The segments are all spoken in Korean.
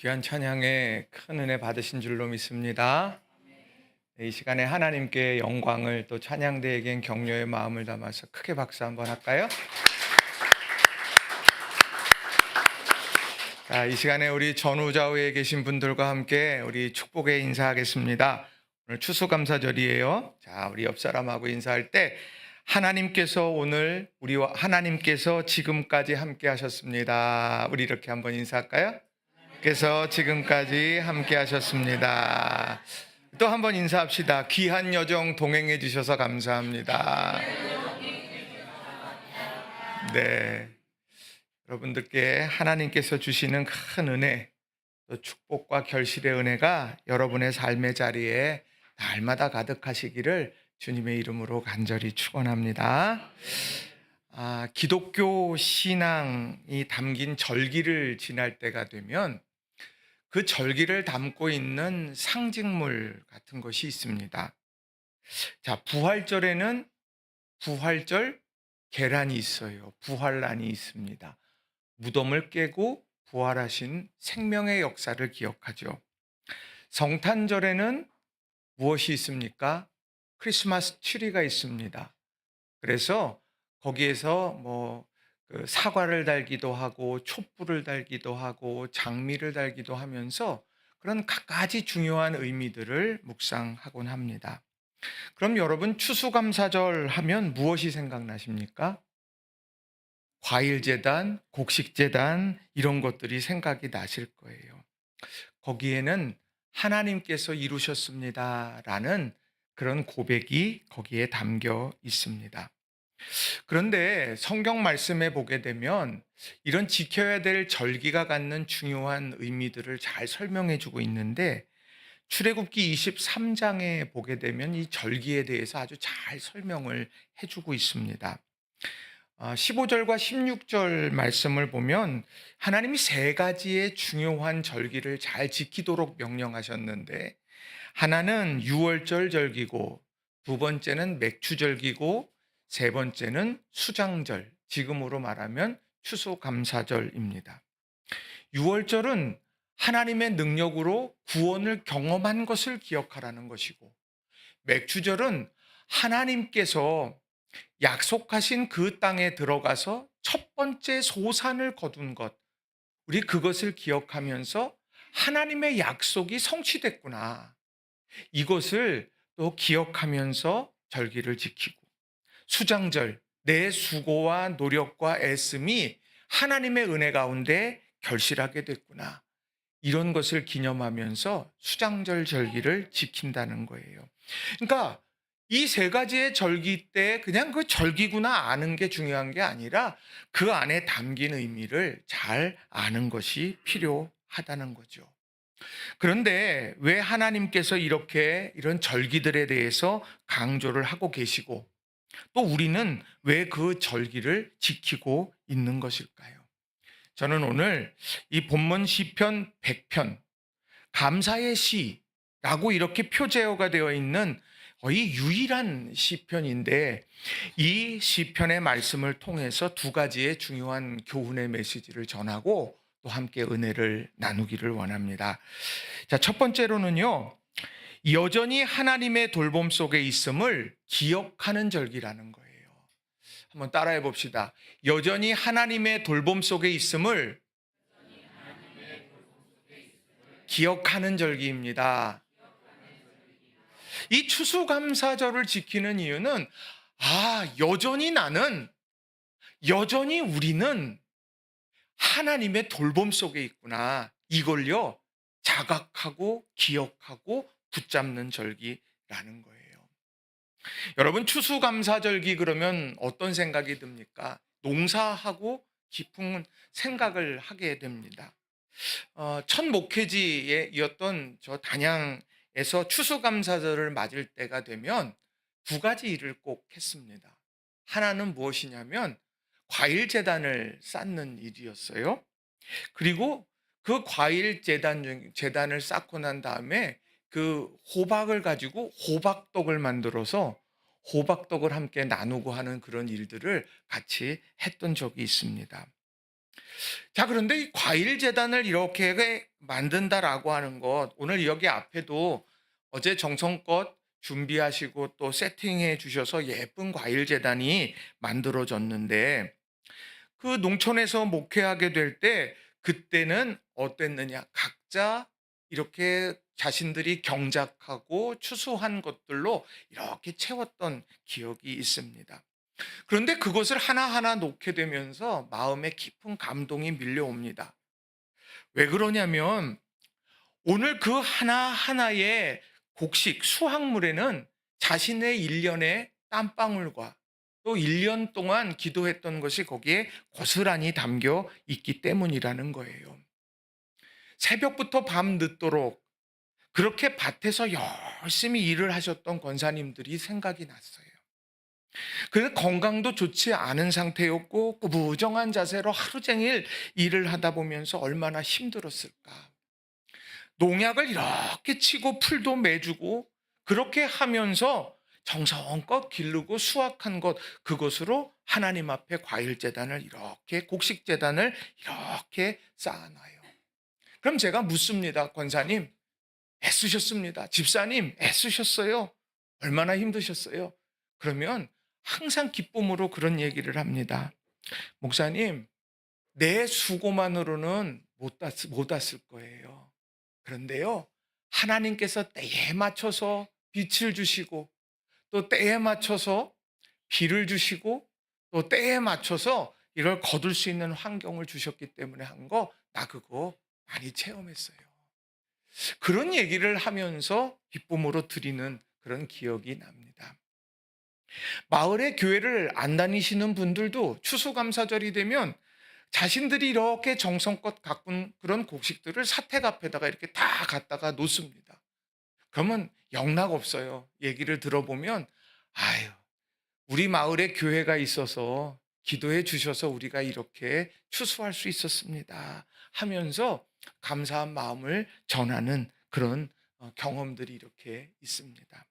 귀한 찬양에 큰 은혜 받으신 줄로 믿습니다. 이 시간에 하나님께 영광을 또 찬양대에겐 격려의 마음을 담아서 크게 박수 한번 할까요? 자, 이 시간에 우리 전후좌우에 계신 분들과 함께 우리 축복의 인사하겠습니다. 오늘 추수감사절이에요. 자, 우리 옆 사람하고 인사할 때 하나님께서 지금까지 함께 하셨습니다. 우리 이렇게 한번 인사할까요? 께서 지금까지 함께 하셨습니다. 또 한번 인사합시다. 귀한 여정 동행해 주셔서 감사합니다. 네. 여러분들께 하나님께서 주시는 큰 은혜, 또 축복과 결실의 은혜가 여러분의 삶의 자리에 날마다 가득하시기를 주님의 이름으로 간절히 축원합니다. 기독교 신앙이 담긴 절기를 지날 때가 되면 그 절기를 담고 있는 상징물 같은 것이 있습니다. 자, 부활절에는 부활절 계란이 있어요. 부활란이 있습니다. 무덤을 깨고 부활하신 생명의 역사를 기억하죠. 성탄절에는 무엇이 있습니까? 크리스마스 트리가 있습니다. 그래서 거기에서 사과를 달기도 하고 촛불을 달기도 하고 장미를 달기도 하면서 그런 갖가지 중요한 의미들을 묵상하곤 합니다. 그럼 여러분 추수감사절 하면 무엇이 생각나십니까? 과일재단, 곡식재단 이런 것들이 생각이 나실 거예요. 거기에는 하나님께서 이루셨습니다라는 그런 고백이 거기에 담겨 있습니다. 그런데 성경 말씀에 보게 되면 이런 지켜야 될 절기가 갖는 중요한 의미들을 잘 설명해 주고 있는데 출애굽기 23장에 보게 되면 이 절기에 대해서 아주 잘 설명을 해 주고 있습니다. 15절과 16절 말씀을 보면 하나님이 세 가지의 중요한 절기를 잘 지키도록 명령하셨는데 하나는 유월절 절기고 두 번째는 맥주절기고 세 번째는 수장절, 지금으로 말하면 추수감사절입니다. 유월절은 하나님의 능력으로 구원을 경험한 것을 기억하라는 것이고 맥주절은 하나님께서 약속하신 그 땅에 들어가서 첫 번째 소산을 거둔 것, 우리 그것을 기억하면서 하나님의 약속이 성취됐구나. 이것을 또 기억하면서 절기를 지키고 수장절, 내 수고와 노력과 애씀이 하나님의 은혜 가운데 결실하게 됐구나. 이런 것을 기념하면서 수장절 절기를 지킨다는 거예요. 그러니까 이 세 가지의 절기 때 그냥 그 절기구나 아는 게 중요한 게 아니라 그 안에 담긴 의미를 잘 아는 것이 필요하다는 거죠. 그런데 왜 하나님께서 이런 절기들에 대해서 강조를 하고 계시고 또 우리는 왜 그 절기를 지키고 있는 것일까요? 저는 오늘 이 본문 시편 100편 감사의 시라고 이렇게 표제어가 되어 있는 거의 유일한 시편인데 이 시편의 말씀을 통해서 두 가지의 중요한 교훈의 메시지를 전하고 또 함께 은혜를 나누기를 원합니다. 자, 첫 번째로는요. 여전히 하나님의 돌봄 속에 있음을 기억하는 절기라는 거예요. 한번 따라해 봅시다. 여전히 하나님의 돌봄 속에 있음을 기억하는 절기입니다. 이 추수감사절을 지키는 이유는 여전히 우리는 하나님의 돌봄 속에 있구나. 이걸요 자각하고 기억하고 붙잡는 절기라는 거예요. 여러분 추수감사절기 그러면 어떤 생각이 듭니까? 농사하고 깊은 생각을 하게 됩니다. 첫 목회지였던 저 단양에서 추수감사절을 맞을 때가 되면 두 가지 일을 꼭 했습니다. 하나는 무엇이냐면 과일 재단을 쌓는 일이었어요. 그리고 그 과일 재단을 쌓고 난 다음에 그 호박을 가지고 호박떡을 만들어서 호박떡을 함께 나누고 하는 그런 일들을 같이 했던 적이 있습니다. 자, 그런데 이 과일 재단을 이렇게 만든다라고 하는 것, 오늘 여기 앞에도 어제 정성껏 준비하시고 또 세팅해 주셔서 예쁜 과일 재단이 만들어졌는데, 그 농촌에서 목회하게 될 때 그때는 어땠느냐? 각자 이렇게 자신들이 경작하고 추수한 것들로 이렇게 채웠던 기억이 있습니다. 그런데 그것을 하나하나 놓게 되면서 마음에 깊은 감동이 밀려옵니다. 왜 그러냐면 오늘 그 하나하나의 곡식, 수확물에는 자신의 일련의 땀방울과 또 1년 동안 기도했던 것이 거기에 고스란히 담겨 있기 때문이라는 거예요. 새벽부터 밤 늦도록 그렇게 밭에서 열심히 일을 하셨던 권사님들이 생각이 났어요. 그 건강도 좋지 않은 상태였고 무정한 자세로 하루 종일 일을 하다 보면서 얼마나 힘들었을까. 농약을 이렇게 치고 풀도 매주고 그렇게 하면서 정성껏 기르고 수확한 것, 그것으로 하나님 앞에 과일 재단을 이렇게, 곡식 재단을 이렇게 쌓아놔요. 그럼 제가 묻습니다. 권사님 애쓰셨습니다. 집사님 애쓰셨어요. 얼마나 힘드셨어요? 그러면 항상 기쁨으로 그런 얘기를 합니다. 목사님, 내 수고만으로는 못 왔을 거예요. 그런데요, 하나님께서 때에 맞춰서 빛을 주시고 또 때에 맞춰서 비를 주시고 또 때에 맞춰서 이걸 거둘 수 있는 환경을 주셨기 때문에 한 거, 나 그거 많이 체험했어요. 그런 얘기를 하면서 기쁨으로 드리는 그런 기억이 납니다. 마을의 교회를 안 다니시는 분들도 추수감사절이 되면 자신들이 이렇게 정성껏 가꾼 그런 곡식들을 사택 앞에다가 이렇게 다 갖다가 놓습니다. 그러면 영락 없어요. 얘기를 들어보면, 아유, 우리 마을에 교회가 있어서 기도해 주셔서 우리가 이렇게 추수할 수 있었습니다 하면서 감사한 마음을 전하는 그런 경험들이 이렇게 있습니다.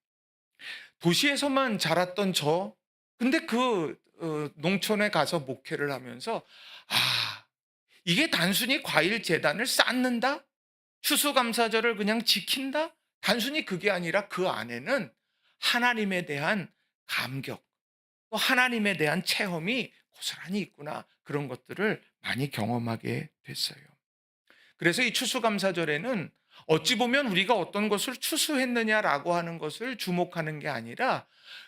도시에서만 자랐던 근데 농촌에 가서 목회를 하면서, 이게 단순히 과일 재단을 쌓는다? 추수감사절을 그냥 지킨다? 단순히 그게 아니라 그 안에는 하나님에 대한 감격, 또 하나님에 대한 체험이 고스란히 있구나, 그런 것들을 많이 경험하게 됐어요. 그래서 이 추수감사절에는 어찌 보면 우리가 어떤 것을 추수했느냐라고 하는 것을 주목하는 게 아니라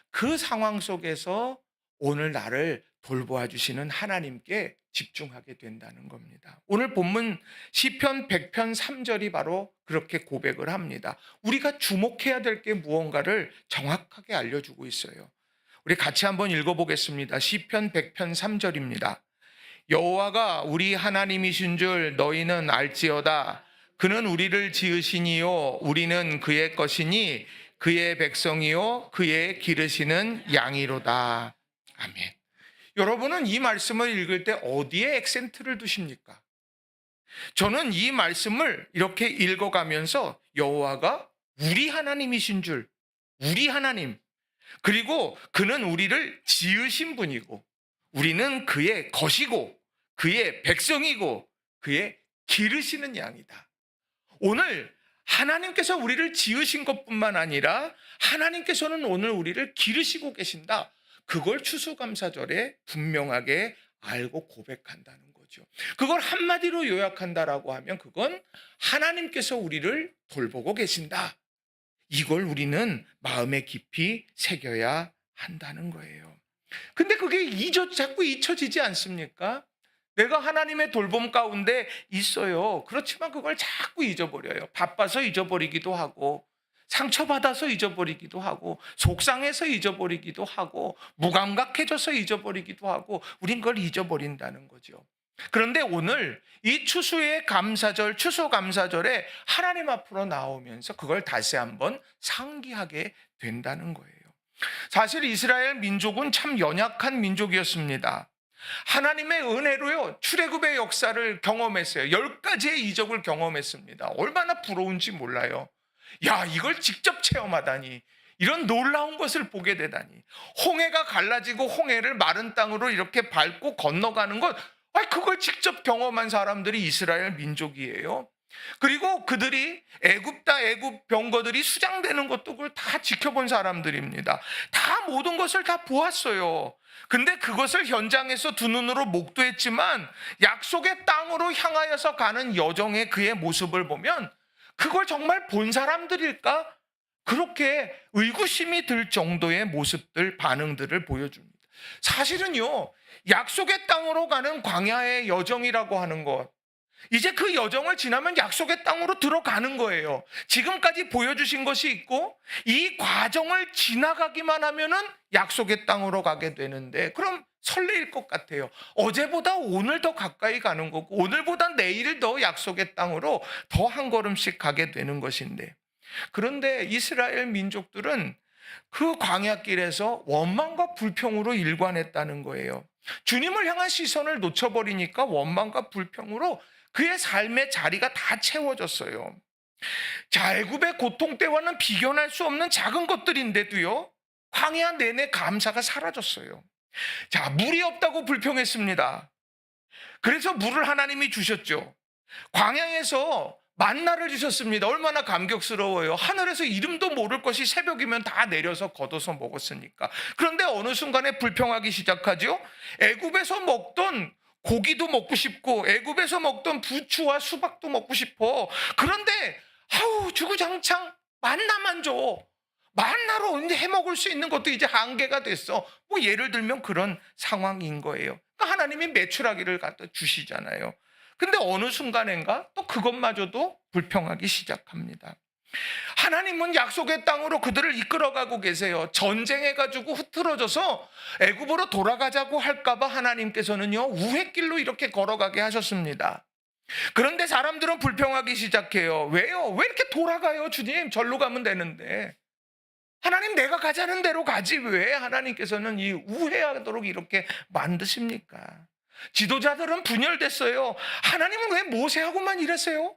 그 상황 속에서 오늘 나를 돌보아 주시는 하나님께 집중하게 된다는 겁니다. 오늘 본문 시편 100편 3절이 바로 그렇게 고백을 합니다. 우리가 주목해야 될 게 무언가를 정확하게 알려주고 있어요. 우리 같이 한번 읽어보겠습니다. 시편 100편 3절입니다. 여호와가 우리 하나님이신 줄 너희는 알지어다. 그는 우리를 지으시니요 우리는 그의 것이니 그의 백성이요 그의 기르시는 양이로다. 아멘. 여러분은 이 말씀을 읽을 때 어디에 액센트를 두십니까? 저는 이 말씀을 이렇게 읽어가면서 여호와가 우리 하나님이신 줄, 우리 하나님, 그리고 그는 우리를 지으신 분이고 우리는 그의 것이고 그의 백성이고 그의 기르시는 양이다. 오늘 하나님께서 우리를 지으신 것뿐만 아니라 하나님께서는 오늘 우리를 기르시고 계신다. 그걸 추수감사절에 분명하게 알고 고백한다는 거죠. 그걸 한마디로 요약한다라고 하면 그건 하나님께서 우리를 돌보고 계신다. 이걸 우리는 마음에 깊이 새겨야 한다는 거예요. 근데 그게 자꾸 잊혀지지 않습니까? 내가 하나님의 돌봄 가운데 있어요. 그렇지만 그걸 자꾸 잊어버려요. 바빠서 잊어버리기도 하고, 상처받아서 잊어버리기도 하고, 속상해서 잊어버리기도 하고, 무감각해져서 잊어버리기도 하고, 우린 그걸 잊어버린다는 거죠. 그런데 오늘 이 추수감사절에 하나님 앞으로 나오면서 그걸 다시 한번 상기하게 된다는 거예요. 사실 이스라엘 민족은 참 연약한 민족이었습니다. 하나님의 은혜로요 출애굽의 역사를 경험했어요. 10가지의 이적을 경험했습니다. 얼마나 부러운지 몰라요. 야, 이걸 직접 체험하다니, 이런 놀라운 것을 보게 되다니, 홍해가 갈라지고 홍해를 마른 땅으로 이렇게 밟고 건너가는 것 그걸 직접 경험한 사람들이 이스라엘 민족이에요. 그리고 그들이 애굽 병거들이 수장되는 것도 그걸 다 지켜본 사람들입니다. 다 모든 것을 다 보았어요. 근데 그것을 현장에서 두 눈으로 목도했지만 약속의 땅으로 향하여서 가는 여정의 그의 모습을 보면 그걸 정말 본 사람들일까? 그렇게 의구심이 들 정도의 모습들, 반응들을 보여줍니다. 사실은요, 약속의 땅으로 가는 광야의 여정이라고 하는 것, 이제 그 여정을 지나면 약속의 땅으로 들어가는 거예요. 지금까지 보여주신 것이 있고 이 과정을 지나가기만 하면은 약속의 땅으로 가게 되는데, 그럼 설레일 것 같아요. 어제보다 오늘 더 가까이 가는 거고 오늘보다 내일 더 약속의 땅으로 더 한 걸음씩 가게 되는 것인데, 그런데 이스라엘 민족들은 그 광야길에서 원망과 불평으로 일관했다는 거예요. 주님을 향한 시선을 놓쳐버리니까 원망과 불평으로 그의 삶의 자리가 다 채워졌어요. 자, 애굽의 고통 때와는 비교할 수 없는 작은 것들인데도요, 광야 내내 감사가 사라졌어요. 자, 물이 없다고 불평했습니다. 그래서 물을 하나님이 주셨죠. 광야에서 만나를 주셨습니다. 얼마나 감격스러워요. 하늘에서 이름도 모를 것이 새벽이면 다 내려서 걷어서 먹었으니까. 그런데 어느 순간에 불평하기 시작하죠. 애굽에서 먹던 고기도 먹고 싶고 애굽에서 먹던 부추와 수박도 먹고 싶어. 그런데 주구장창 만나만 줘. 만나로 언제 해먹을 수 있는 것도 이제 한계가 됐어. 뭐 예를 들면 그런 상황인 거예요. 그러니까 하나님이 메추라기를 갖다 주시잖아요. 근데 어느 순간인가 또 그것마저도 불평하기 시작합니다. 하나님은 약속의 땅으로 그들을 이끌어가고 계세요. 전쟁해가지고 흐트러져서 애굽으로 돌아가자고 할까봐 하나님께서는요, 우회길로 이렇게 걸어가게 하셨습니다. 그런데 사람들은 불평하기 시작해요. 왜요? 왜 이렇게 돌아가요? 주님, 절로 가면 되는데. 하나님, 내가 가자는 대로 가지 왜 하나님께서는 이 우회하도록 이렇게 만드십니까? 지도자들은 분열됐어요. 하나님은 왜 모세하고만 이랬어요?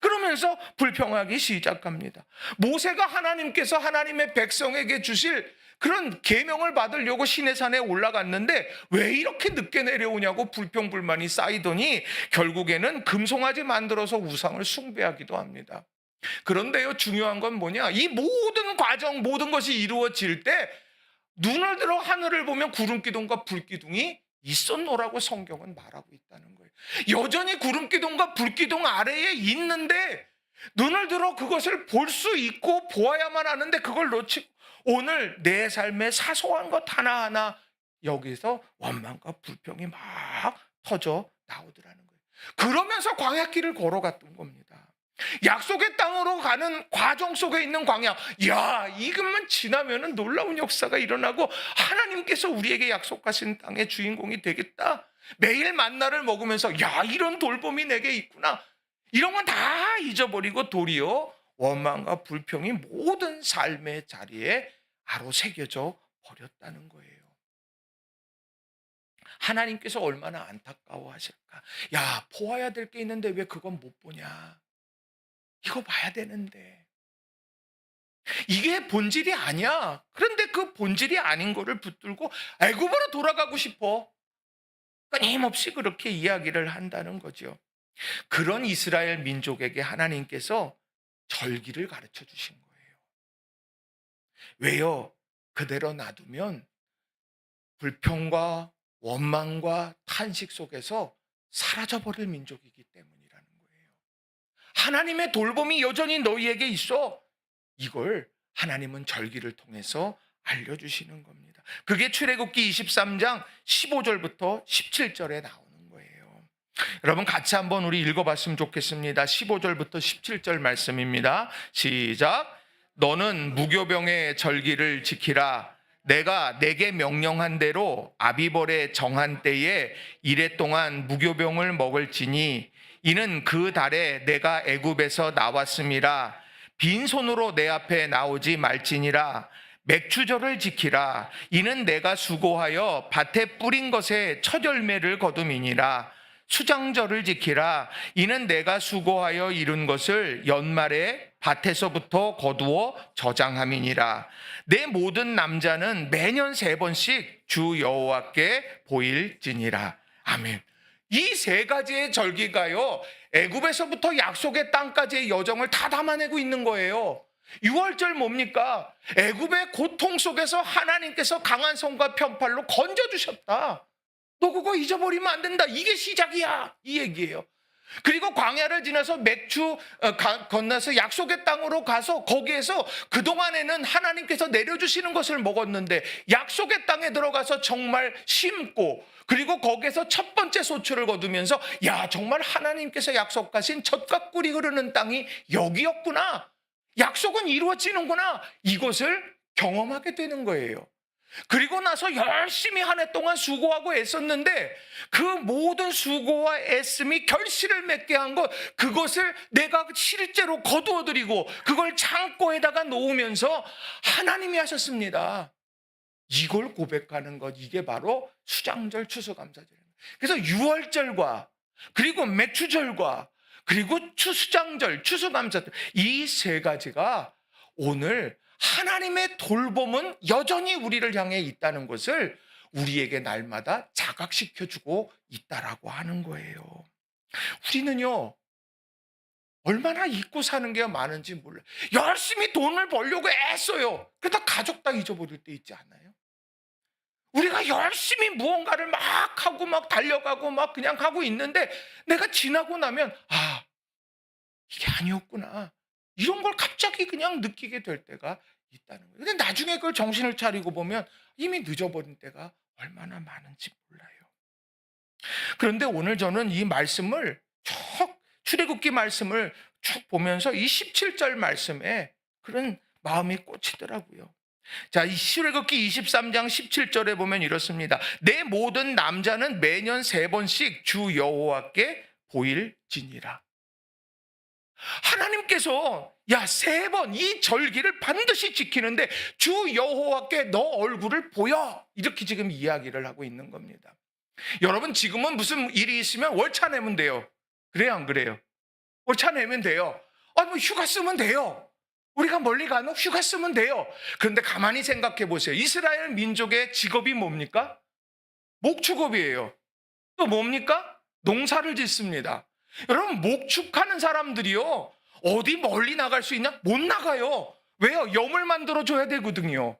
그러면서 불평하기 시작합니다. 모세가 하나님께서 하나님의 백성에게 주실 그런 계명을 받으려고 시내산에 올라갔는데 왜 이렇게 늦게 내려오냐고 불평불만이 쌓이더니 결국에는 금송아지 만들어서 우상을 숭배하기도 합니다. 그런데요, 중요한 건 뭐냐? 이 모든 과정, 모든 것이 이루어질 때 눈을 들어 하늘을 보면 구름기둥과 불기둥이 있었노라고 성경은 말하고 있다는 거예요. 여전히 구름기둥과 불기둥 아래에 있는데 눈을 들어 그것을 볼 수 있고 보아야만 하는데 그걸 놓치고 오늘 내 삶의 사소한 것 하나하나 여기서 원망과 불평이 막 터져 나오더라는 거예요. 그러면서 광야길을 걸어갔던 겁니다. 약속의 땅으로 가는 과정 속에 있는 광야, 이것만 지나면은 놀라운 역사가 일어나고 하나님께서 우리에게 약속하신 땅의 주인공이 되겠다. 매일 만나를 먹으면서 이런 돌봄이 내게 있구나. 이런 건 다 잊어버리고 도리어 원망과 불평이 모든 삶의 자리에 아로새겨져 버렸다는 거예요. 하나님께서 얼마나 안타까워하실까. 보아야 될 게 있는데 왜 그건 못 보냐. 이거 봐야 되는데. 이게 본질이 아니야. 그런데 그 본질이 아닌 거를 붙들고 애굽으로 돌아가고 싶어. 끊임없이 그렇게 이야기를 한다는 거죠. 그런 이스라엘 민족에게 하나님께서 절기를 가르쳐 주신 거예요. 왜요? 그대로 놔두면 불평과 원망과 탄식 속에서 사라져버릴 민족이기 때문이라는 거예요. 하나님의 돌봄이 여전히 너희에게 있어. 이걸 하나님은 절기를 통해서 알려주시는 겁니다. 그게 출애굽기 23장 15절부터 17절에 나오는 거예요. 여러분 같이 한번 우리 읽어봤으면 좋겠습니다. 15절부터 17절 말씀입니다. 시작. 너는 무교병의 절기를 지키라. 내가 내게 명령한 대로 아비벌의 정한 때에 이레 동안 무교병을 먹을지니 이는 그 달에 내가 애굽에서 나왔음이라. 빈손으로 내 앞에 나오지 말지니라. 맥추절을 지키라. 이는 내가 수고하여 밭에 뿌린 것에 첫 열매를 거둠이니라. 수장절을 지키라. 이는 내가 수고하여 이룬 것을 연말에 밭에서부터 거두어 저장함이니라. 내 모든 남자는 매년 3번씩 주 여호와께 보일지니라. 아멘. 이 세 가지의 절기가요, 애굽에서부터 약속의 땅까지의 여정을 다 담아내고 있는 거예요. 유월절 뭡니까? 애굽의 고통 속에서 하나님께서 강한 손과 편팔로 건져주셨다. 너 그거 잊어버리면 안 된다. 이게 시작이야. 이 얘기예요. 그리고 광야를 지나서 맥주 건너서 약속의 땅으로 가서 거기에서 그동안에는 하나님께서 내려주시는 것을 먹었는데 약속의 땅에 들어가서 정말 심고 그리고 거기에서 첫 번째 소출을 거두면서 야, 정말 하나님께서 약속하신 젖과 꿀이 흐르는 땅이 여기였구나. 약속은 이루어지는구나. 이것을 경험하게 되는 거예요. 그리고 나서 열심히 한 해 동안 수고하고 애썼는데 그 모든 수고와 애씀이 결실을 맺게 한 것, 그것을 내가 실제로 거두어드리고 그걸 창고에다가 놓으면서 하나님이 하셨습니다. 이걸 고백하는 것, 이게 바로 수장절 추수감사절입니다. 그래서 유월절과 그리고 맥주절과 그리고 수장절, 추수감사절, 이 세 가지가 오늘 하나님의 돌봄은 여전히 우리를 향해 있다는 것을 우리에게 날마다 자각시켜주고 있다라고 하는 거예요. 우리는요, 얼마나 잊고 사는 게 많은지 몰라요. 열심히 돈을 벌려고 애써요. 그러다 가족 다 잊어버릴 때 있지 않아요? 우리가 열심히 무언가를 막 하고 막 달려가고 막 그냥 하고 있는데 내가 지나고 나면 아, 이게 아니었구나. 이런 걸 갑자기 그냥 느끼게 될 때가 있다는 거예요. 근데 나중에 그걸 정신을 차리고 보면 이미 늦어버린 때가 얼마나 많은지 몰라요. 그런데 오늘 저는 이 말씀을 출애굽기 말씀을 쭉 보면서 이 17절 말씀에 그런 마음이 꽂히더라고요. 자, 이 출애굽기 23장 17절에 보면 이렇습니다. 내 모든 남자는 매년 3번씩 주 여호와께 보일지니라. 하나님께서 야, 3번 이 절기를 반드시 지키는데 주 여호와께 너 얼굴을 보여, 이렇게 지금 이야기를 하고 있는 겁니다. 여러분, 지금은 무슨 일이 있으면 월차 내면 돼요. 그래요, 안 그래요? 월차 내면 돼요. 뭐 휴가 쓰면 돼요. 우리가 멀리 가면 휴가 쓰면 돼요. 그런데 가만히 생각해 보세요. 이스라엘 민족의 직업이 뭡니까? 목축업이에요. 또 뭡니까? 농사를 짓습니다. 여러분, 목축하는 사람들이요, 어디 멀리 나갈 수 있냐? 못 나가요. 왜요? 염을 만들어줘야 되거든요.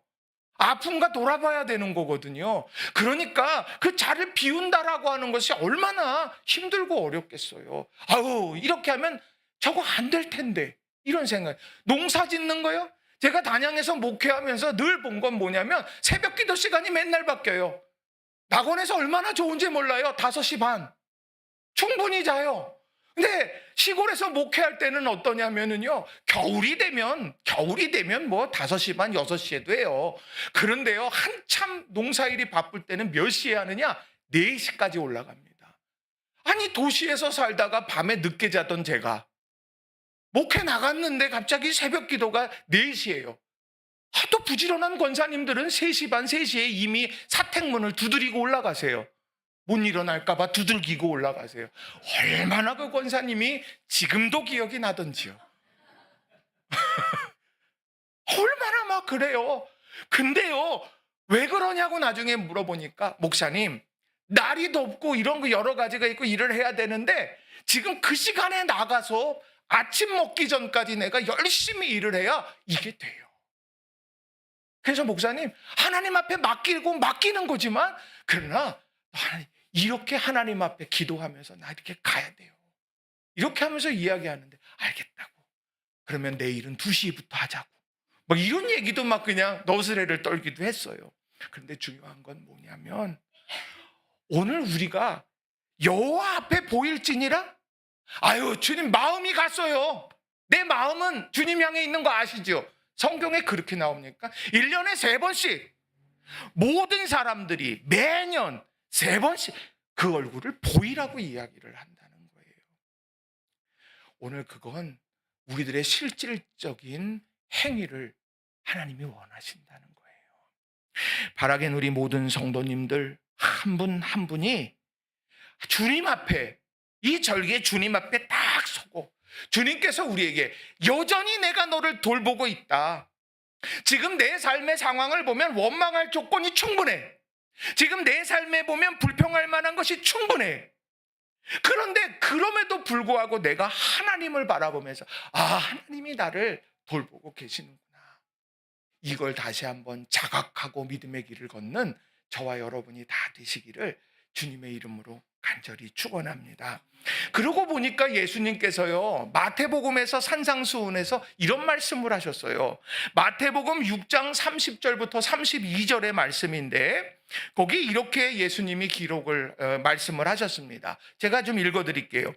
아픔과 돌아봐야 되는 거거든요. 그러니까 그 자를 비운다라고 하는 것이 얼마나 힘들고 어렵겠어요. 아우, 이렇게 하면 저거 안 될 텐데, 이런 생각. 농사 짓는 거요? 제가 단양에서 목회하면서 늘 본 건 뭐냐면 새벽 기도 시간이 맨날 바뀌어요. 낙원에서 얼마나 좋은지 몰라요. 5시 반 충분히 자요. 근데 시골에서 목회할 때는 어떠냐면은요, 겨울이 되면 뭐 5시 반, 6시에도 해요. 그런데요, 한참 농사일이 바쁠 때는 몇 시에 하느냐? 4시까지 올라갑니다. 아니, 도시에서 살다가 밤에 늦게 자던 제가 목회 나갔는데 갑자기 새벽 기도가 4시예요. 또 부지런한 권사님들은 3시 반, 3시에 이미 사택문을 두드리고 올라가세요. 못 일어날까봐 두들기고 올라가세요. 얼마나 그 권사님이 지금도 기억이 나던지요. 얼마나 막 그래요. 근데요, 왜 그러냐고 나중에 물어보니까, 목사님, 날이 덥고 이런 거 여러 가지가 있고 일을 해야 되는데 지금 그 시간에 나가서 아침 먹기 전까지 내가 열심히 일을 해야 이게 돼요. 그래서 목사님, 하나님 앞에 맡기는 거지만, 그러나 이렇게 하나님 앞에 기도하면서 나 이렇게 가야 돼요. 이렇게 하면서 이야기하는데, 알겠다고. 그러면 내일은 2시부터 하자고. 막 이런 얘기도 막 그냥 너스레를 떨기도 했어요. 그런데 중요한 건 뭐냐면, 오늘 우리가 여호와 앞에 보일지니라? 아유, 주님, 마음이 갔어요. 내 마음은 주님 향해 있는 거 아시죠? 성경에 그렇게 나옵니까? 1년에 3번씩 모든 사람들이 매년 3번씩 그 얼굴을 보이라고 이야기를 한다는 거예요. 오늘 그건 우리들의 실질적인 행위를 하나님이 원하신다는 거예요. 바라겐 우리 모든 성도님들 한 분 한 분이 주님 앞에, 이 절기에 주님 앞에 딱 서고, 주님께서 우리에게 여전히 내가 너를 돌보고 있다. 지금 내 삶의 상황을 보면 원망할 조건이 충분해. 지금 내 삶에 보면 불평할 만한 것이 충분해. 그런데 그럼에도 불구하고 내가 하나님을 바라보면서 하나님이 나를 돌보고 계시는구나. 이걸 다시 한번 자각하고 믿음의 길을 걷는 저와 여러분이 다 되시기를 주님의 이름으로 간절히 축원합니다. 그러고 보니까 예수님께서요, 마태복음에서 산상수훈에서 이런 말씀을 하셨어요. 마태복음 6장 30절부터 32절의 말씀인데 거기 이렇게 예수님이 말씀을 하셨습니다. 제가 좀 읽어드릴게요.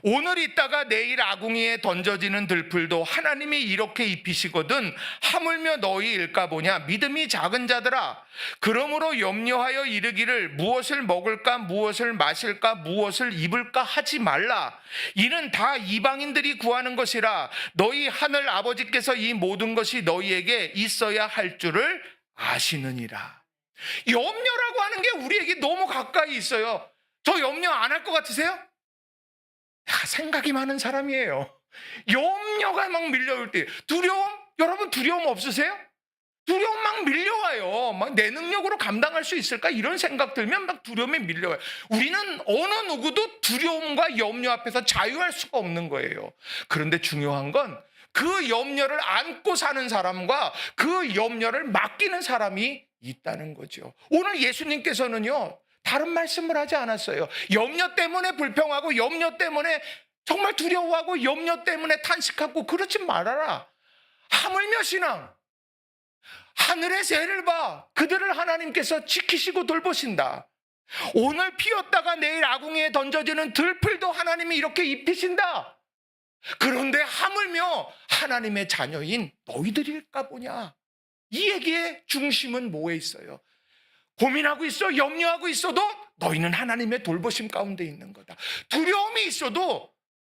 오늘 있다가 내일 아궁이에 던져지는 들풀도 하나님이 이렇게 입히시거든 하물며 너희일까 보냐. 믿음이 작은 자들아, 그러므로 염려하여 이르기를 무엇을 먹을까 무엇을 마실까 무엇을 입을까 하지 말라. 이는 다 이방인들이 구하는 것이라. 너희 하늘 아버지께서 이 모든 것이 너희에게 있어야 할 줄을 아시느니라. 염려라고 하는 게 우리에게 너무 가까이 있어요. 저 염려 안 할 것 같으세요? 생각이 많은 사람이에요. 염려가 막 밀려올 때 두려움? 여러분 두려움 없으세요? 두려움 막 밀려와요. 막 내 능력으로 감당할 수 있을까? 이런 생각 들면 막 두려움에 밀려와요. 우리는 어느 누구도 두려움과 염려 앞에서 자유할 수가 없는 거예요. 그런데 중요한 건 그 염려를 안고 사는 사람과 그 염려를 맡기는 사람이 있다는 거죠. 오늘 예수님께서는요, 다른 말씀을 하지 않았어요. 염려 때문에 불평하고 염려 때문에 정말 두려워하고 염려 때문에 탄식하고 그러지 말아라. 하물며 신앙, 하늘의 새를 봐. 그들을 하나님께서 지키시고 돌보신다. 오늘 피었다가 내일 아궁이에 던져지는 들풀도 하나님이 이렇게 입히신다. 그런데 하물며 하나님의 자녀인 너희들일까 보냐. 이 얘기의 중심은 뭐에 있어요? 고민하고 있어, 염려하고 있어도 너희는 하나님의 돌보심 가운데 있는 거다. 두려움이 있어도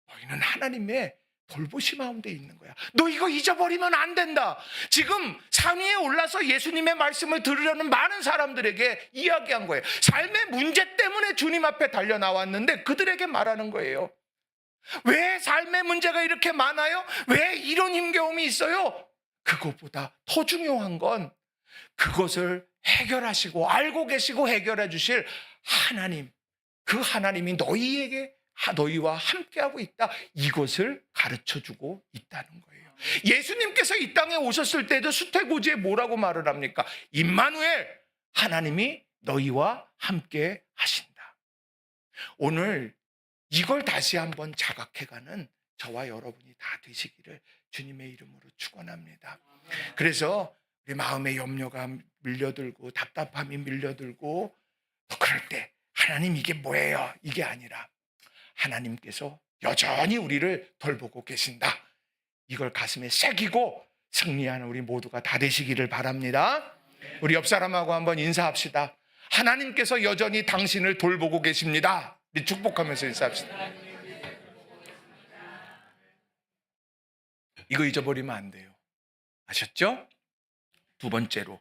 너희는 하나님의 돌보심 가운데 있는 거야. 너 이거 잊어버리면 안 된다. 지금 산 위에 올라서 예수님의 말씀을 들으려는 많은 사람들에게 이야기한 거예요. 삶의 문제 때문에 주님 앞에 달려 나왔는데 그들에게 말하는 거예요. 왜 삶의 문제가 이렇게 많아요? 왜 이런 힘겨움이 있어요? 그것보다 더 중요한 건 그것을 해결하시고 알고 계시고 해결해 주실 하나님, 그 하나님이 너희와 함께하고 있다. 이것을 가르쳐주고 있다는 거예요. 예수님께서 이 땅에 오셨을 때도 수태고지에 뭐라고 말을 합니까? 임마누엘, 하나님이 너희와 함께 하신다. 오늘 이걸 다시 한번 자각해가는 저와 여러분이 다 되시기를 주님의 이름으로 축원합니다. 그래서 우리 마음에 염려가 밀려들고 답답함이 밀려들고 그럴 때 하나님 이게 뭐예요? 이게 아니라 하나님께서 여전히 우리를 돌보고 계신다. 이걸 가슴에 새기고 승리하는 우리 모두가 다 되시기를 바랍니다. 우리 옆 사람하고 한번 인사합시다. 하나님께서 여전히 당신을 돌보고 계십니다. 우리 축복하면서 인사합시다. 이거 잊어버리면 안 돼요. 아셨죠? 두 번째로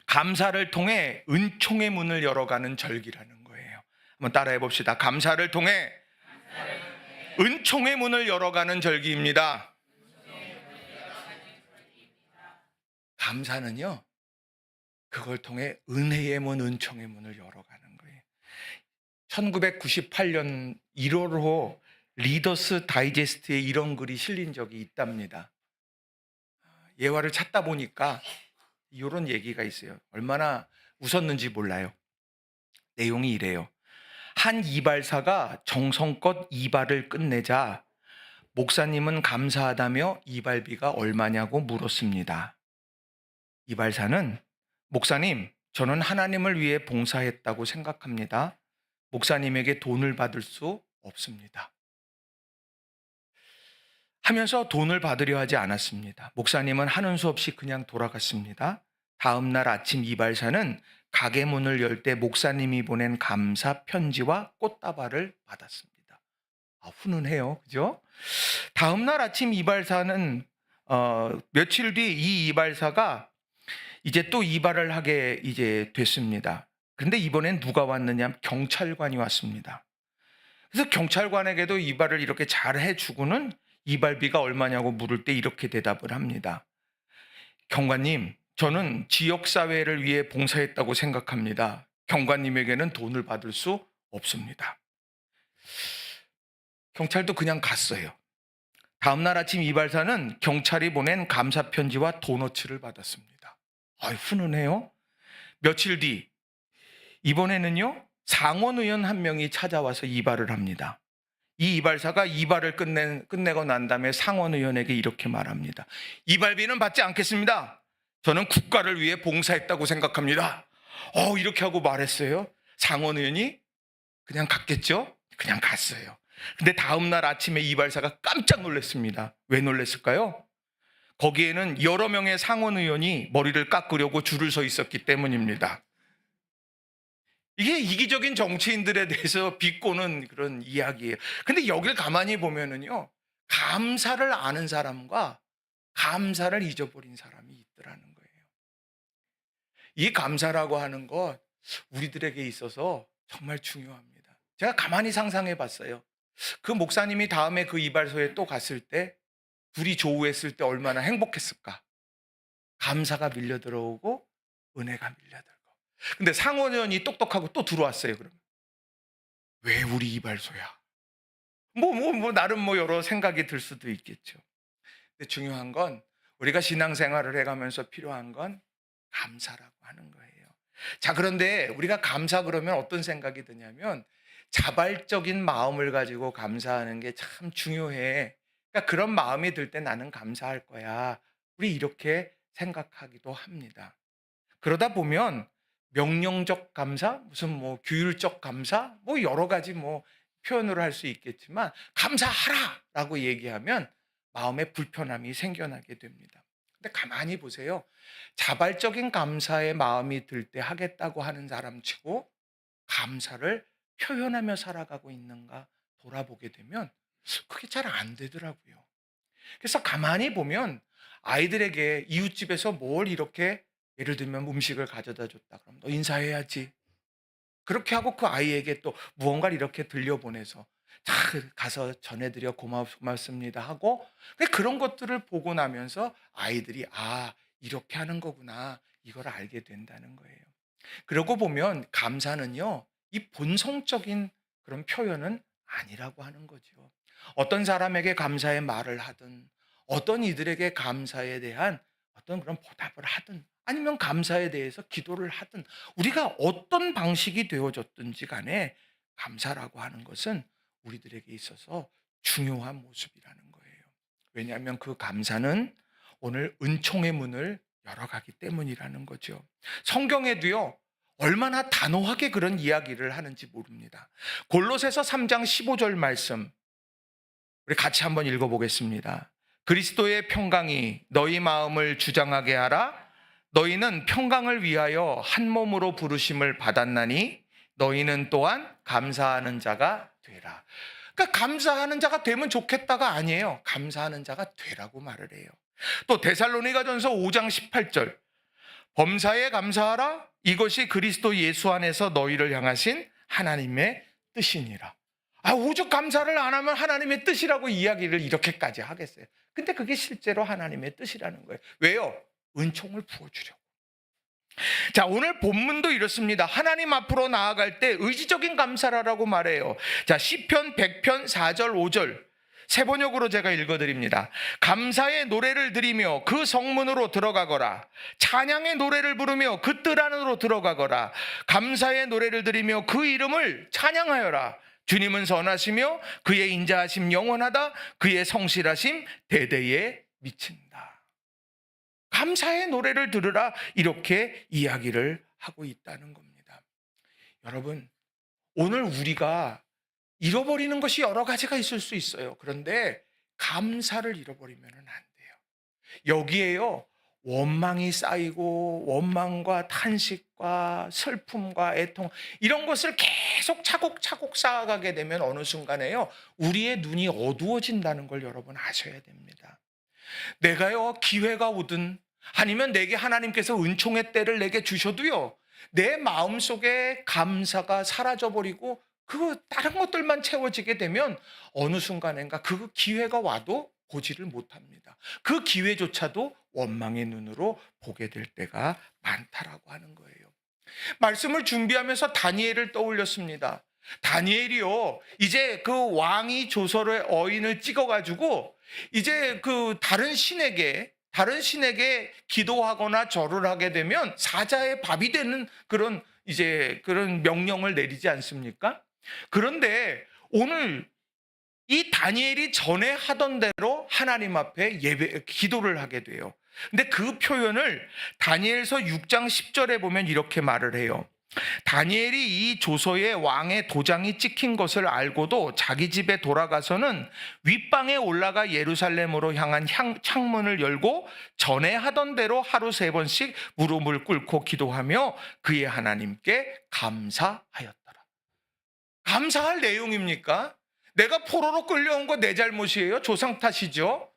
감사를 통해 은총의 문을 열어가는 절기라는 거예요. 한번 따라해 봅시다. 감사를 통해 은총의 문을 열어가는 절기입니다. 감사는요, 그걸 통해 은혜의 문, 은총의 문을 열어가는 거예요. 1998년 1월호 리더스 다이제스트에 이런 글이 실린 적이 있답니다. 예화를 찾다 보니까 이런 얘기가 있어요. 얼마나 웃었는지 몰라요. 내용이 이래요. 한 이발사가 정성껏 이발을 끝내자 목사님은 감사하다며 이발비가 얼마냐고 물었습니다. 이발사는 목사님, 저는 하나님을 위해 봉사했다고 생각합니다. 목사님에게 돈을 받을 수 없습니다. 하면서 돈을 받으려 하지 않았습니다. 목사님은 하는 수 없이 그냥 돌아갔습니다. 다음 날 아침 이발사는 가게 문을 열 때 목사님이 보낸 감사 편지와 꽃다발을 받았습니다. 훈훈해요, 그죠? 다음 날 아침 이발사는 며칠 뒤 이 이발사가 이제 또 이발을 하게 됐습니다. 근데 이번엔 누가 왔느냐? 경찰관이 왔습니다. 그래서 경찰관에게도 이발을 이렇게 잘 해주고는 이발비가 얼마냐고 물을 때 이렇게 대답을 합니다. 경관님, 저는 지역사회를 위해 봉사했다고 생각합니다. 경관님에게는 돈을 받을 수 없습니다. 경찰도 그냥 갔어요. 다음날 아침 이발사는 경찰이 보낸 감사 편지와 도너츠를 받았습니다. 훈훈해요. 며칠 뒤 이번에는요 상원 의원 한 명이 찾아와서 이발을 합니다. 이 이발사가 이발을 끝내고 난 다음에 상원 의원에게 이렇게 말합니다. 이발비는 받지 않겠습니다. 저는 국가를 위해 봉사했다고 생각합니다. 이렇게 하고 말했어요. 상원 의원이 그냥 갔겠죠? 그냥 갔어요. 근데 다음날 아침에 이발사가 깜짝 놀랐습니다. 왜 놀랐을까요? 거기에는 여러 명의 상원 의원이 머리를 깎으려고 줄을 서 있었기 때문입니다. 이게 이기적인 정치인들에 대해서 비꼬는 그런 이야기예요. 근데 여기를 가만히 보면은요, 감사를 아는 사람과 감사를 잊어버린 사람이 있더라는 거예요. 이 감사라고 하는 것 우리들에게 있어서 정말 중요합니다. 제가 가만히 상상해 봤어요. 그 목사님이 다음에 그 이발소에 또 갔을 때 둘이 조우했을 때 얼마나 행복했을까. 감사가 밀려 들어오고 은혜가 밀려 들고. 근데 상원의원이 똑똑하고 또 들어왔어요. 그러면 왜 우리 이발소야? 나름 여러 생각이 들 수도 있겠죠. 근데 중요한 건 우리가 신앙생활을 해가면서 필요한 건 감사라고 하는 거예요. 자, 그런데 우리가 감사 그러면 어떤 생각이 드냐면 자발적인 마음을 가지고 감사하는 게 참 중요해. 그러니까 그런 마음이 들 때 나는 감사할 거야. 우리 이렇게 생각하기도 합니다. 그러다 보면 명령적 감사, 무슨 규율적 감사, 여러 가지 표현으로 할 수 있겠지만 감사하라라고 얘기하면 마음에 불편함이 생겨나게 됩니다. 근데 가만히 보세요. 자발적인 감사의 마음이 들 때 하겠다고 하는 사람치고 감사를 표현하며 살아가고 있는가 돌아보게 되면 그게 잘 안 되더라고요. 그래서 가만히 보면 아이들에게 이웃집에서 뭘 이렇게 예를 들면 음식을 가져다 줬다 그러면 너 인사해야지. 그렇게 하고 그 아이에게 또 무언가를 이렇게 들려보내서 자, 가서 전해드려 고맙습니다 하고 그런 것들을 보고 나면서 아이들이 이렇게 하는 거구나 이걸 알게 된다는 거예요. 그러고 보면 감사는요 이 본성적인 그런 표현은 아니라고 하는 거죠. 어떤 사람에게 감사의 말을 하든 어떤 이들에게 감사에 대한 어떤 그런 보답을 하든 아니면 감사에 대해서 기도를 하든 우리가 어떤 방식이 되어졌든지 간에 감사라고 하는 것은 우리들에게 있어서 중요한 모습이라는 거예요. 왜냐하면 그 감사는 오늘 은총의 문을 열어가기 때문이라는 거죠. 성경에도요 얼마나 단호하게 그런 이야기를 하는지 모릅니다. 골로새서 3장 15절 말씀 우리 같이 한번 읽어보겠습니다. 그리스도의 평강이 너희 마음을 주장하게 하라. 너희는 평강을 위하여 한 몸으로 부르심을 받았나니 너희는 또한 감사하는 자가 되라. 그러니까 감사하는 자가 되면 좋겠다가 아니에요. 감사하는 자가 되라고 말을 해요. 또 데살로니가전서 5장 18절 범사에 감사하라. 이것이 그리스도 예수 안에서 너희를 향하신 하나님의 뜻이니라. 오죽 감사를 안 하면 하나님의 뜻이라고 이야기를 이렇게까지 하겠어요. 근데 그게 실제로 하나님의 뜻이라는 거예요. 왜요? 은총을 부어주려고. 자, 오늘 본문도 이렇습니다. 하나님 앞으로 나아갈 때 의지적인 감사라고 말해요. 자, 시편 100편 4절 5절 세 번역으로 제가 읽어드립니다. 감사의 노래를 드리며 그 성문으로 들어가거라. 찬양의 노래를 부르며 그 뜰 안으로 들어가거라. 감사의 노래를 드리며 그 이름을 찬양하여라. 주님은 선하시며 그의 인자하심 영원하다. 그의 성실하심 대대에 미친다. 감사의 노래를 들으라 이렇게 이야기를 하고 있다는 겁니다. 여러분, 오늘 우리가 잃어버리는 것이 여러 가지가 있을 수 있어요. 그런데 감사를 잃어버리면 안 돼요. 여기에요 원망이 쌓이고 원망과 탄식과 슬픔과 애통 이런 것을 계속 차곡차곡 쌓아가게 되면 어느 순간에요 우리의 눈이 어두워진다는 걸 여러분 아셔야 됩니다. 내가요 기회가 오든 아니면 내게 하나님께서 은총의 때를 내게 주셔도요 내 마음속에 감사가 사라져버리고 그 다른 것들만 채워지게 되면 어느 순간인가 그 기회가 와도 보지를 못합니다. 그 기회조차도 원망의 눈으로 보게 될 때가 많다라고 하는 거예요. 말씀을 준비하면서 다니엘을 떠올렸습니다. 다니엘이요, 이제 그 왕이 조서의 어인을 찍어가지고 이제 그 다른 신에게 기도하거나 절을 하게 되면 사자의 밥이 되는 그런 이제 그런 명령을 내리지 않습니까? 그런데 오늘 이 다니엘이 전에 하던 대로 하나님 앞에 기도를 하게 돼요. 근데 그 표현을 다니엘서 6장 10절에 보면 이렇게 말을 해요. 다니엘이 이 조서에 왕의 도장이 찍힌 것을 알고도 자기 집에 돌아가서는 윗방에 올라가 예루살렘으로 향한 창문을 열고 전에 하던 대로 하루 3번씩 무릎을 꿇고 기도하며 그의 하나님께 감사하였더라. 감사할 내용입니까? 내가 포로로 끌려온 거 내 잘못이에요? 조상 탓이죠.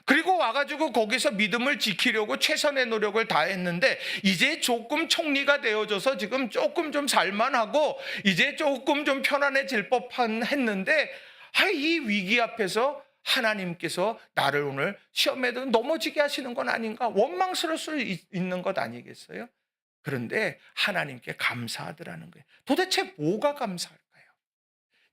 그리고 와가지고 거기서 믿음을 지키려고 최선의 노력을 다했는데 이제 조금 총리가 되어져서 지금 조금 좀 살만하고 이제 조금 좀 편안해질 법한 했는데 이 위기 앞에서 하나님께서 나를 오늘 시험에도 넘어지게 하시는 건 아닌가, 원망스러울 수 있는 것 아니겠어요? 그런데 하나님께 감사하더라는 거예요. 도대체 뭐가 감사할까요?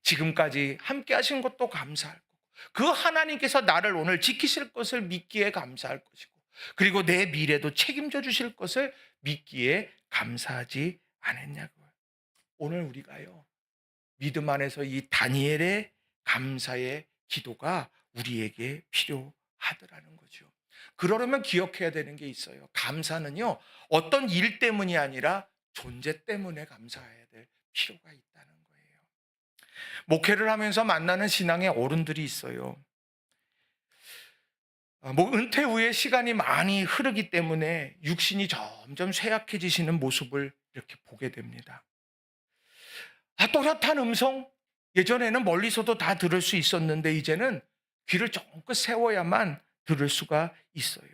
지금까지 함께 하신 것도 감사할 거고, 그 하나님께서 나를 오늘 지키실 것을 믿기에 감사할 것이고, 그리고 내 미래도 책임져 주실 것을 믿기에 감사하지 않았냐고요. 오늘 우리가요, 믿음 안에서 이 다니엘의 감사의 기도가 우리에게 필요하더라는 거죠. 그러려면 기억해야 되는 게 있어요. 감사는요, 어떤 일 때문이 아니라 존재 때문에 감사해야 될 필요가 있다는 거예요. 목회를 하면서 만나는 신앙의 어른들이 있어요. 은퇴 후에 시간이 많이 흐르기 때문에 육신이 점점 쇠약해지시는 모습을 이렇게 보게 됩니다. 또렷한 음성, 예전에는 멀리서도 다 들을 수 있었는데 이제는 귀를 쫑긋 세워야만 들을 수가 있어요.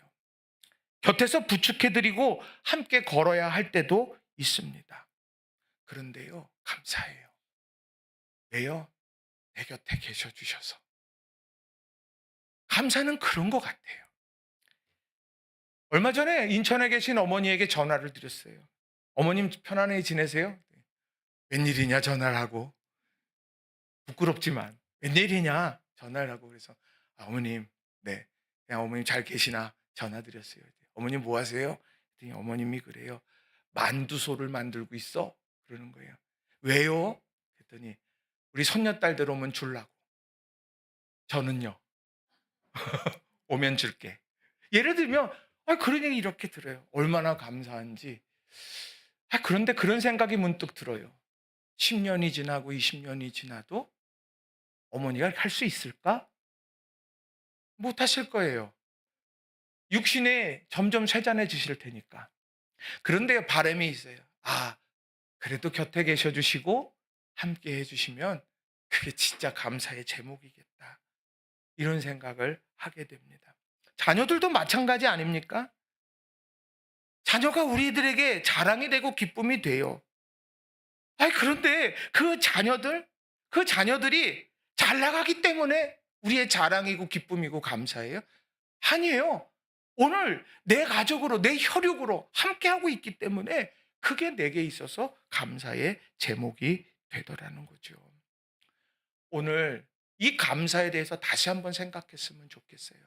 곁에서 부축해드리고 함께 걸어야 할 때도 있습니다. 그런데요, 감사해요. 왜요? 내 곁에 계셔 주셔서. 감사는 그런 것 같아요. 얼마 전에 인천에 계신 어머니에게 전화를 드렸어요. 어머님 편안히 지내세요? 웬일이냐 전화를 하고. 부끄럽지만 웬일이냐 전화를 하고. 그래서 어머님, 네, 그냥 어머님 잘 계시나 전화드렸어요. 어머님 뭐 하세요? 그랬더니 어머님이 그래요. 만두소를 만들고 있어? 그러는 거예요. 왜요? 그랬더니 우리 손녀딸들 오면 주려고. 저는요, 오면 줄게. 예를 들면 그런 얘기 이렇게 들어요. 얼마나 감사한지. 그런데 그런 생각이 문득 들어요. 10년이 지나고 20년이 지나도 어머니가 할 수 있을까? 못 하실 거예요. 육신에 점점 쇠잔해지실 테니까. 그런데 바람이 있어요. 그래도 곁에 계셔 주시고 함께 해 주시면 그게 진짜 감사의 제목이겠다. 이런 생각을 하게 됩니다. 자녀들도 마찬가지 아닙니까? 자녀가 우리들에게 자랑이 되고 기쁨이 돼요. 그런데 그 자녀들이 잘 나가기 때문에 우리의 자랑이고 기쁨이고 감사해요? 아니에요. 오늘 내 가족으로, 내 혈육으로 함께하고 있기 때문에 그게 내게 있어서 감사의 제목이 되더라는 거죠. 오늘 이 감사에 대해서 다시 한번 생각했으면 좋겠어요.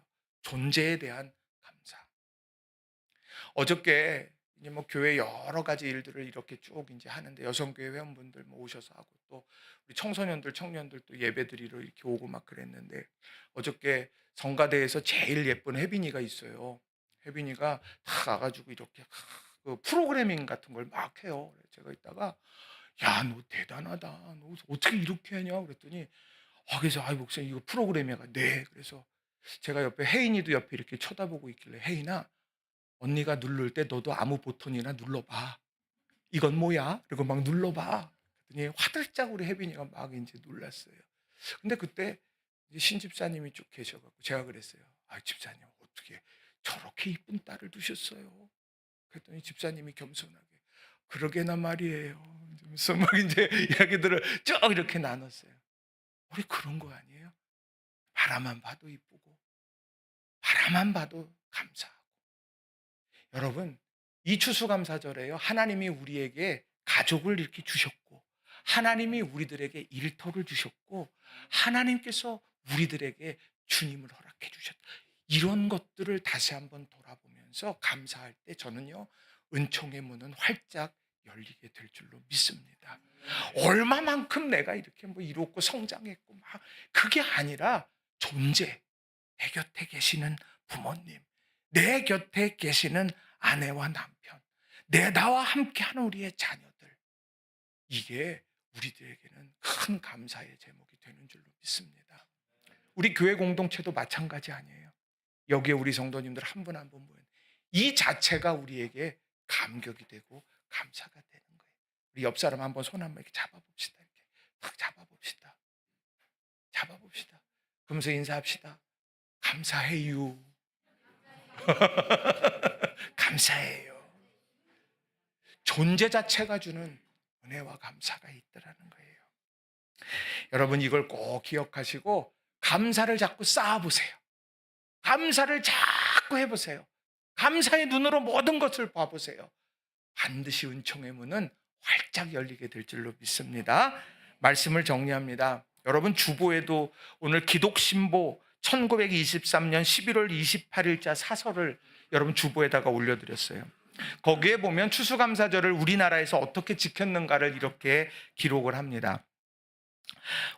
존재에 대한 감사. 어저께 이제 교회 여러 가지 일들을 이렇게 쭉 이제 하는데 여성교회 회원분들 오셔서 하고 또 우리 청소년들, 청년들 또 예배드리러 이렇게 오고 막 그랬는데 어저께 성가대에서 제일 예쁜 혜빈이가 있어요. 혜빈이가 다 와가지고 이렇게 그 프로그래밍 같은 걸 막 해요. 제가 이따가 야, 너 대단하다. 너 어떻게 이렇게 하냐? 그랬더니 그래서 목사님 이거 프로그래밍가 네. 그래서 제가 옆에 혜인이도 옆에 이렇게 쳐다보고 있길래 혜인아, 언니가 누를 때 너도 아무 버튼이나 눌러봐. 이건 뭐야? 그리고 막 눌러봐. 그랬더니 화들짝 우리 혜빈이가 막 이제 놀랐어요. 근데 그때 이제 신집사님이 쭉 계셔갖고 제가 그랬어요. 집사님 어떻게 저렇게 이쁜 딸을 두셨어요? 그랬더니 집사님이 겸손하게 그러게나 말이에요. 그래서 막 이제 이야기들을 쭉 이렇게 나눴어요. 우리 그런 거 아니에요? 바라만 봐도 이쁘고 바라만 봐도 감사하고. 여러분, 이 추수감사절에요, 하나님이 우리에게 가족을 이렇게 주셨고 하나님이 우리들에게 일터를 주셨고 하나님께서 우리들에게 주님을 허락해 주셨다. 이런 것들을 다시 한번 돌아보면서 감사할 때 저는요, 은총의 문은 활짝 열리게 될 줄로 믿습니다. 얼마만큼 내가 이렇게 이뤘고 성장했고 막 그게 아니라 존재, 내 곁에 계시는 부모님, 내 곁에 계시는 아내와 남편, 나와 함께하는 우리의 자녀들, 이게 우리들에게는 큰 감사의 제목이 되는 줄로 믿습니다. 우리 교회 공동체도 마찬가지 아니에요. 여기에 우리 성도님들 한 분 한 분 모여 이 자체가 우리에게 감격이 되고 감사가 되는 거예요. 우리 옆 사람 한번 손 한번 이렇게 잡아봅시다. 이렇게 탁 잡아봅시다. 잡아봅시다. 그러면서 인사합시다. 감사해요. 감사해요. 존재 자체가 주는 은혜와 감사가 있더라는 거예요. 여러분 이걸 꼭 기억하시고 감사를 자꾸 쌓아보세요. 감사를 자꾸 해보세요. 감사의 눈으로 모든 것을 봐보세요. 반드시 은총의 문은 활짝 열리게 될 줄로 믿습니다. 말씀을 정리합니다. 여러분 주보에도 오늘 기독신보 1923년 11월 28일자 사설을 여러분 주보에다가 올려드렸어요. 거기에 보면 추수감사절을 우리나라에서 어떻게 지켰는가를 이렇게 기록을 합니다.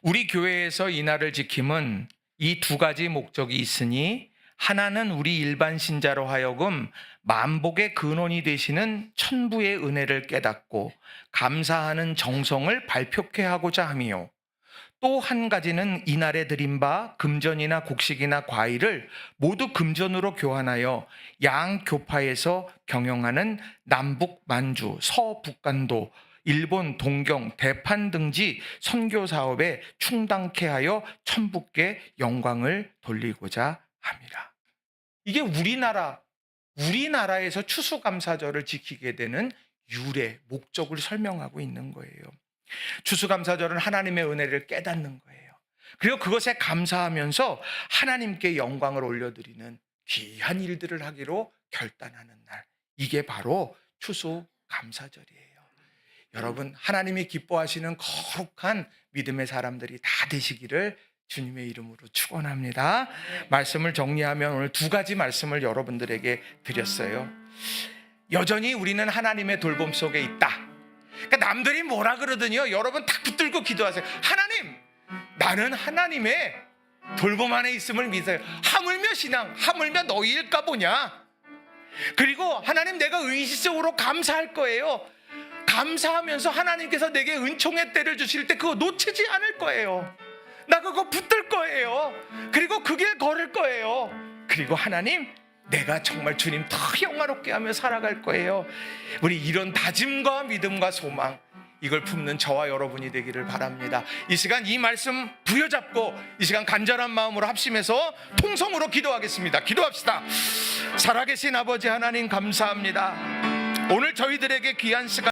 우리 교회에서 이 날을 지킴은 이 두 가지 목적이 있으니, 하나는 우리 일반 신자로 하여금 만복의 근원이 되시는 천부의 은혜를 깨닫고 감사하는 정성을 발표케 하고자 함이요, 또 한 가지는 이날에 드린 바 금전이나 곡식이나 과일을 모두 금전으로 교환하여 양 교파에서 경영하는 남북 만주, 서북간도, 일본 동경, 대판 등지 선교 사업에 충당케 하여 천부께 영광을 돌리고자 합니다. 이게 우리나라에서 추수감사절을 지키게 되는 유래, 목적을 설명하고 있는 거예요. 추수감사절은 하나님의 은혜를 깨닫는 거예요. 그리고 그것에 감사하면서 하나님께 영광을 올려드리는 귀한 일들을 하기로 결단하는 날, 이게 바로 추수감사절이에요. 여러분 하나님이 기뻐하시는 거룩한 믿음의 사람들이 다 되시기를 주님의 이름으로 축원합니다. 말씀을 정리하면 오늘 두 가지 말씀을 여러분들에게 드렸어요. 여전히 우리는 하나님의 돌봄 속에 있다. 그러니까 남들이 뭐라 그러더니요, 여러분 딱 붙들고 기도하세요. 하나님, 나는 하나님의 돌봄 안에 있음을 믿어요. 하물며 신앙, 하물며 너희일까 보냐. 그리고 하나님, 내가 의식적으로 감사할 거예요. 감사하면서 하나님께서 내게 은총의 때를 주실 때 그거 놓치지 않을 거예요. 나 그거 붙들 거예요. 그리고 그 길 걸을 거예요. 그리고 하나님, 내가 정말 주님 더 영화롭게 하며 살아갈 거예요. 우리 이런 다짐과 믿음과 소망, 이걸 품는 저와 여러분이 되기를 바랍니다. 이 시간 이 말씀 부여잡고 이 시간 간절한 마음으로 합심해서 통성으로 기도하겠습니다. 기도합시다. 살아계신 아버지 하나님, 감사합니다. 오늘 저희들에게 귀한 시간